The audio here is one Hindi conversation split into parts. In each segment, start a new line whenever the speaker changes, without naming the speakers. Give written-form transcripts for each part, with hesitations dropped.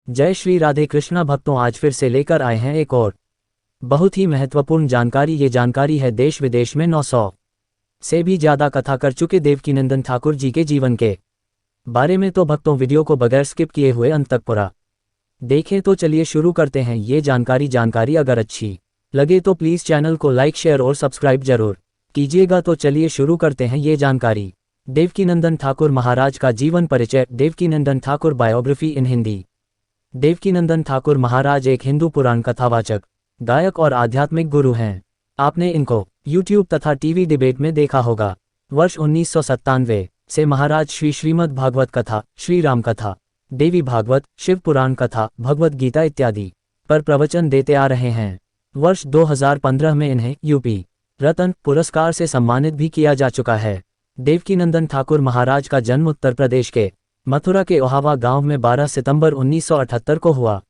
जय श्री राधे कृष्णा भक्तों, आज फिर से लेकर आए हैं एक और बहुत ही महत्वपूर्ण जानकारी। ये जानकारी है देश विदेश में 900 से भी ज़्यादा कथा कर चुके देवकीनंदन ठाकुर जी के जीवन के बारे में। तो भक्तों, वीडियो को बगैर स्किप किए हुए अंत तक पूरा देखें। तो चलिए शुरू करते हैं ये जानकारी अगर अच्छी लगे तो प्लीज़ चैनल को लाइक, शेयर और सब्सक्राइब जरूर कीजिएगा। तो चलिए शुरू करते हैं ये जानकारी। देवकीनंदन ठाकुर महाराज का जीवन परिचय। देवकीनंदन ठाकुर बायोग्राफी इन हिंदी। देवकीनंदन ठाकुर महाराज एक हिंदू पुराण कथावाचक, गायक और आध्यात्मिक गुरु हैं। आपने इनको यूट्यूब तथा टीवी डिबेट में देखा होगा। वर्ष 1997 से महाराज श्रीमद् भागवत कथा, श्री राम कथा, देवी भागवत, शिव पुराण कथा, भगवत गीता इत्यादि पर प्रवचन देते आ रहे हैं। वर्ष 2015 में इन्हें यूपी रत्न पुरस्कार से सम्मानित भी किया जा चुका है। देवकीनंदन ठाकुर महाराज का जन्म उत्तर प्रदेश के मथुरा के ओहावा गांव में 12 सितंबर 1978 को हुआ।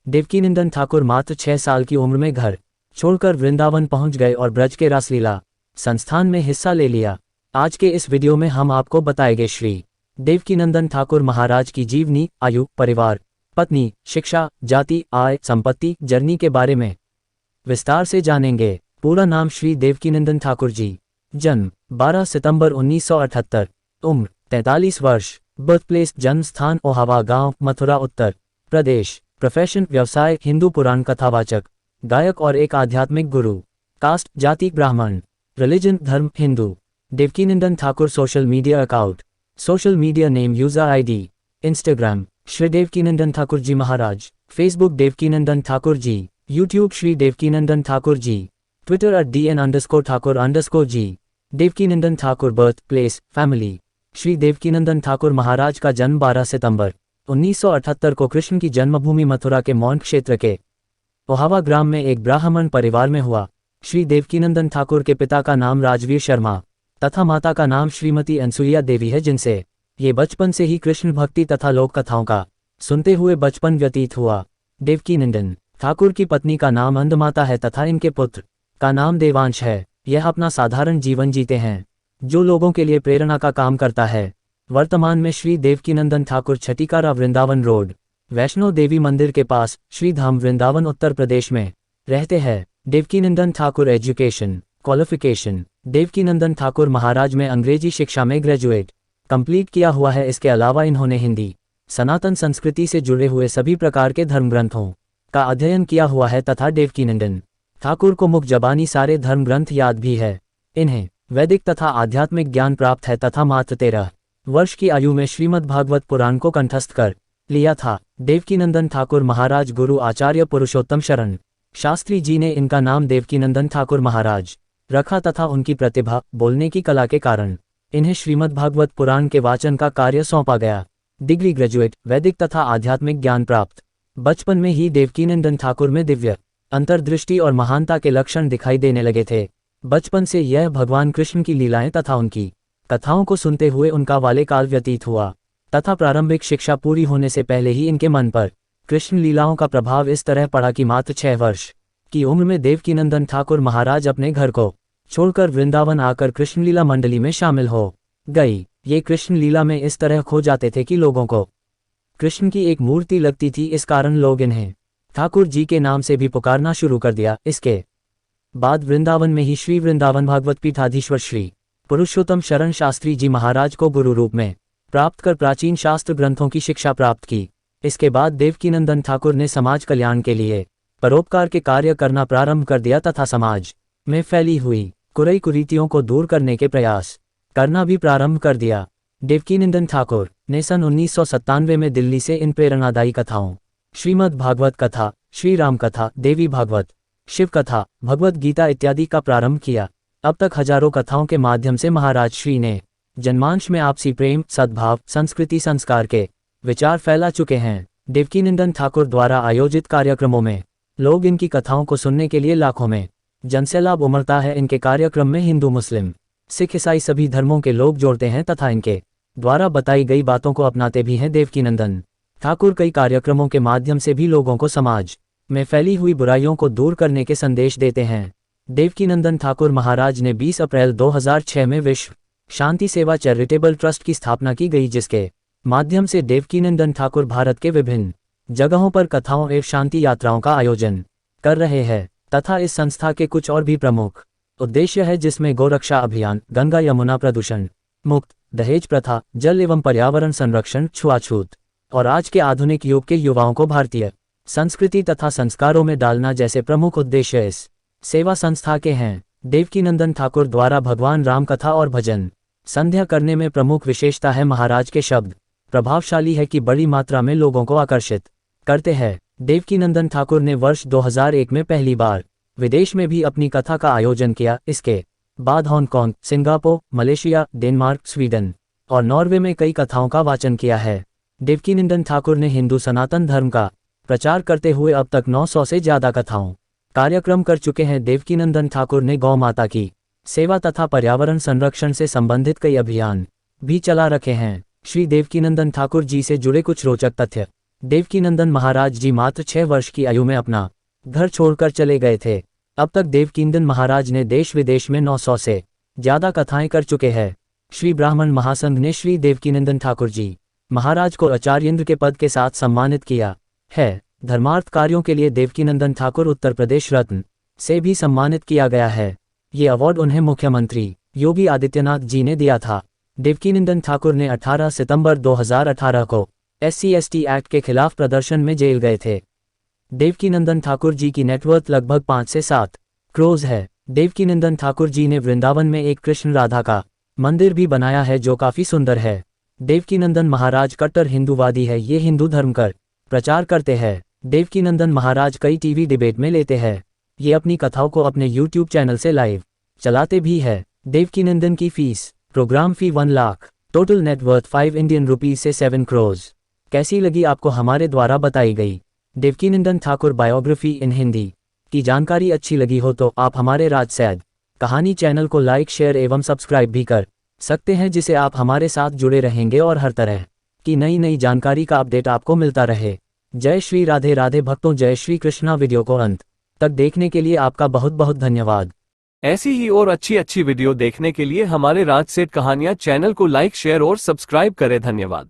देवकीनंदन ठाकुर मात्र 6 साल की उम्र में घर छोड़कर वृंदावन पहुंच गए और ब्रज के रासलीला संस्थान में हिस्सा ले लिया। आज के इस वीडियो में हम आपको बताएंगे श्री देवकीनंदन ठाकुर महाराज की जीवनी, आयु, परिवार, पत्नी, शिक्षा, जाति, आय, संपत्ति, जर्नी के बारे में विस्तार से जानेंगे। पूरा नाम श्री देवकीनंदन ठाकुर जी। जन्म 12 सितंबर 1978। उम्र 43 वर्ष। बर्थ प्लेस जन्म स्थान ओहावा गांव, मथुरा, उत्तर प्रदेश। प्रोफेशन व्यवसाय हिंदू पुराण कथावाचक, गायक और एक आध्यात्मिक गुरु। कास्ट जाति ब्राह्मण। रिलीजन धर्म Hindu. Devkinandan Thakur social media account. Social media name user ID Instagram Shri Devkinandan Thakur ji Maharaj. Facebook Devkinandan Thakur ji. YouTube Shri Devkinandan Thakur ji. Twitter @dn_ठाकुर_जी। Devkinandan Thakur birth place family. Shri Devkinandan Thakur Maharaj का जन्म 12 सितंबर 1978 को कृष्ण की जन्मभूमि मथुरा के मौन क्षेत्र के ओहावा ग्राम में एक ब्राह्मण परिवार में हुआ। श्री देवकीनंदन ठाकुर के पिता का नाम राजवीर शर्मा तथा माता का नाम श्रीमती अनसुईया देवी है, जिनसे ये बचपन से ही कृष्ण भक्ति तथा लोक कथाओं का सुनते हुए बचपन व्यतीत हुआ। देवकीनंदन ठाकुर की पत्नी का नाम अंधमाता है तथा इनके पुत्र का नाम देवांश है। यह अपना साधारण जीवन जीते हैं जो लोगों के लिए प्रेरणा का काम करता है। वर्तमान में श्री देवकीनंदन ठाकुर छठीकारा वृंदावन रोड, वैष्णो देवी मंदिर के पास, श्री धाम वृंदावन उत्तर प्रदेश में रहते हैं। Devkinandan Thakur education qualification. देवकीनंदन ठाकुर महाराज में अंग्रेजी शिक्षा में ग्रेजुएट कंप्लीट किया हुआ है। इसके अलावा इन्होंने हिंदी सनातन संस्कृति से जुड़े हुए सभी प्रकार के धर्म ग्रंथों का अध्ययन किया हुआ है तथा देवकीनंदन ठाकुर को मुख जबानी सारे धर्म ग्रंथ याद भी है। इन्हें वैदिक तथा आध्यात्मिक ज्ञान प्राप्त है तथा मात्र 13 वर्ष की आयु में श्रीमद् भागवत पुराण को कंठस्थ कर लिया था। देवकीनंदन ठाकुर महाराज गुरु आचार्य पुरुषोत्तम शरण शास्त्री जी ने इनका नाम देवकीनंदन ठाकुर महाराज रखा तथा उनकी प्रतिभा, बोलने की कला के कारण इन्हें श्रीमद् भागवत पुराण के वाचन का कार्य सौंपा गया। डिग्री ग्रेजुएट, वैदिक तथा आध्यात्मिक ज्ञान प्राप्त। बचपन में ही देवकीनंदन ठाकुर में दिव्य अंतर्दृष्टि और महानता के लक्षण दिखाई देने लगे थे। बचपन से यह भगवान कृष्ण की लीलाएं तथा उनकी कथाओं को सुनते हुए उनका बाल्यकाल व्यतीत हुआ तथा प्रारंभिक शिक्षा पूरी होने से पहले ही इनके मन पर कृष्ण लीलाओं का प्रभाव इस तरह पड़ा कि मात्र 6 वर्ष की उम्र में देवकीनंदन ठाकुर महाराज अपने घर को छोड़कर वृंदावन आकर कृष्ण लीला मंडली में शामिल हो गई। ये कृष्ण लीला में इस तरह खो जाते थे कि लोगों को कृष्ण की एक मूर्ति लगती थी। इस कारण लोग इन्हें ठाकुर जी के नाम से भी पुकारना शुरू कर दिया। इसके बाद वृंदावन में ही श्री वृंदावन भागवत पीठाधीश्वर श्री पुरुषोत्तम शरण शास्त्री जी महाराज को गुरु रूप में प्राप्त कर प्राचीन शास्त्र ग्रंथों की शिक्षा प्राप्त की। इसके बाद देवकीनंदन ठाकुर ने समाज कल्याण के लिए परोपकार के कार्य करना प्रारंभ कर दिया तथा समाज में फैली हुई कुरीति कुरीतियों को दूर करने के प्रयास करना भी प्रारंभ कर दिया। देवकीनंदन ठाकुर ने सन 1997 में दिल्ली से इन प्रेरणादायी कथाओं, श्रीमद् भागवत कथा, श्री राम कथा, देवी भागवत, शिव कथा, भगवत गीता इत्यादि का प्रारंभ किया। अब तक हजारों कथाओं के माध्यम से महाराज श्री ने जनमानस में आपसी प्रेम, सद्भाव, संस्कृति, संस्कार के विचार फैला चुके हैं। देवकीनंदन ठाकुर द्वारा आयोजित कार्यक्रमों में लोग इनकी कथाओं को सुनने के लिए लाखों में जनसैलाब उमड़ता है। इनके कार्यक्रम में हिंदू, मुस्लिम, सिख, ईसाई सभी धर्मों के लोग जोड़ते हैं तथा इनके द्वारा बताई गई बातों को अपनाते भी हैं। देवकीनंदन ठाकुर कई कार्यक्रमों के माध्यम से भी लोगों को समाज में फैली हुई बुराइयों को दूर करने के संदेश देते हैं। देवकीनंदन ठाकुर महाराज ने 20 अप्रैल 2006 में विश्व शांति सेवा चैरिटेबल ट्रस्ट की स्थापना की गई, जिसके माध्यम से देवकीनंदन ठाकुर भारत के विभिन्न जगहों पर कथाओं एवं शांति यात्राओं का आयोजन कर रहे हैं तथा इस संस्था के कुछ और भी प्रमुख उद्देश्य है, जिसमें गौरक्षा अभियान, गंगा यमुना प्रदूषण मुक्त, दहेज प्रथा, जल एवं पर्यावरण संरक्षण, छुआछूत और आज के आधुनिक युग के युवाओं को भारतीय संस्कृति तथा संस्कारों में डालना जैसे प्रमुख उद्देश्य इस सेवा संस्था के हैं। देवकीनंदन ठाकुर द्वारा भगवान राम कथा और भजन संध्या करने में प्रमुख विशेषता है महाराज के शब्द प्रभावशाली है कि बड़ी मात्रा में लोगों को आकर्षित करते हैं। देवकीनंदन ठाकुर ने वर्ष 2001 में पहली बार विदेश में भी अपनी कथा का आयोजन किया। इसके बाद Hong Kong, Singapore, Malaysia, Denmark, Sweden और नॉर्वे में कई कथाओं का वाचन किया है। देवकीनंदन ठाकुर ने हिंदू सनातन धर्म का प्रचार करते हुए अब तक 900 से ज्यादा कथाओं कार्यक्रम कर चुके हैं। देवकीनंदन ठाकुर ने गौ माता की सेवा तथा पर्यावरण संरक्षण से संबंधित कई अभियान भी चला रखे हैं। श्री देवकीनंदन ठाकुर जी से जुड़े कुछ रोचक तथ्य। देवकीनंदन महाराज जी मात्र 6 वर्ष की आयु में अपना घर छोड़कर चले गए थे। अब तक देवकीनंदन महाराज ने देश विदेश में 900 से ज्यादा कथाएं कर चुके हैं। श्री ब्राह्मण महासंघ ने श्री देवकीनंदन ठाकुर जी महाराज को आचार्येंद्र के पद के साथ सम्मानित किया है। धर्मार्थ कार्यों के लिए देवकीनंदन ठाकुर उत्तर प्रदेश रत्न से भी सम्मानित किया गया है। ये अवार्ड उन्हें मुख्यमंत्री योगी आदित्यनाथ जी ने दिया था। देवकीनंदन ठाकुर ने 18 सितंबर 2018 को SC/ST एक्ट के खिलाफ प्रदर्शन में जेल गए थे। देवकीनंदन ठाकुर जी की नेटवर्थ लगभग 5 से 7 करोड़ है। देवकीनंदन ठाकुर जी ने वृंदावन में एक कृष्ण राधा का मंदिर भी बनाया है जो काफी सुंदर है। देवकीनंदन महाराज कट्टर हिंदूवादी है। ये हिंदू धर्म का प्रचार करते हैं। देवकीनंदन महाराज कई टीवी डिबेट में लेते हैं। ये अपनी कथाओं को अपने YouTube चैनल से लाइव चलाते भी है। देवकीनंदन की फीस, प्रोग्राम फी 1 lakh, total net worth 5 Indian rupees से 7 करोड़। कैसी लगी आपको हमारे द्वारा बताई गई देवकीनंदन ठाकुर बायोग्राफी इन हिंदी की जानकारी? अच्छी लगी हो तो आप हमारे राज सैद कहानी चैनल को लाइक, शेयर एवं सब्सक्राइब भी कर सकते हैं, जिससे आप हमारे साथ जुड़े रहेंगे और हर तरह की नई जानकारी का अपडेट आपको मिलता रहे। जय श्री राधे राधे भक्तों, जय श्री कृष्णा। वीडियो को अंत तक देखने के लिए आपका बहुत बहुत धन्यवाद।
ऐसी ही और अच्छी वीडियो देखने के लिए हमारे राज सेठ कहानियां चैनल को लाइक, शेयर और सब्सक्राइब करें। धन्यवाद।